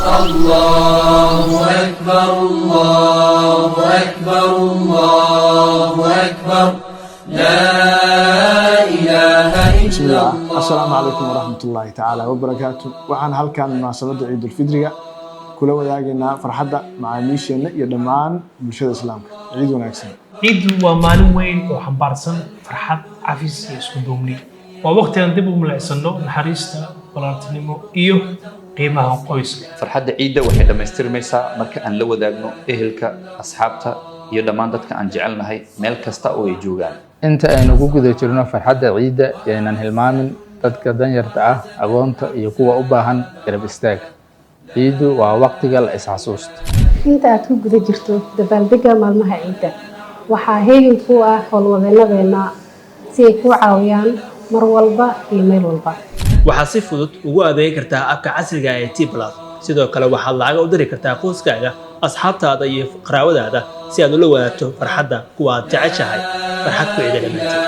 الله أكبر الله أكبر الله أكبر لا إله إلا الله. السلام عليكم ورحمة الله تعالى وبركاته. وعن هالكان مناسبة عيد الفطر كل وياقنا فرحة مع ميشينا يدمان بشهد الإسلام. عيد ونكسر. عيد ومالو وين وحنبارسن فرحة عفيس يسكندومني ووقت يندبوا من العسنو نحريستا ولارتنمو إيو قيمها قويس. فرحة عيدة وحدة ما يسترميسا مركا أن لو داقنو إهلك أصحابتا يدمان دادك أن جعلنا هاي ميل كستا أو يجوغان. inta aynu ku guda jirno farxadda ciidda yeenan hilmaamin dadka danyarta ah aqoonta iyo kuwa u baahan garab istaag. ciiddu waa waqtiga la isxasuusto. inta aad ku guda jirto dabaaldegga maalmaha ciidda waxaa heegan ku ah howlwadeenadeena si ay ku caawiyaan mar walba iyo meel walba. waxaad si fudud ugu adeegi kartaa abka casriga ah ee T+. sidoo kale waxaad lacag u diri kartaa qoyskaaga asxaabtaada iyo qaraabadaada si aad ula wadaagto farxadda kuwa aad jeceshahay farxad ku ciidda dhammaanteed.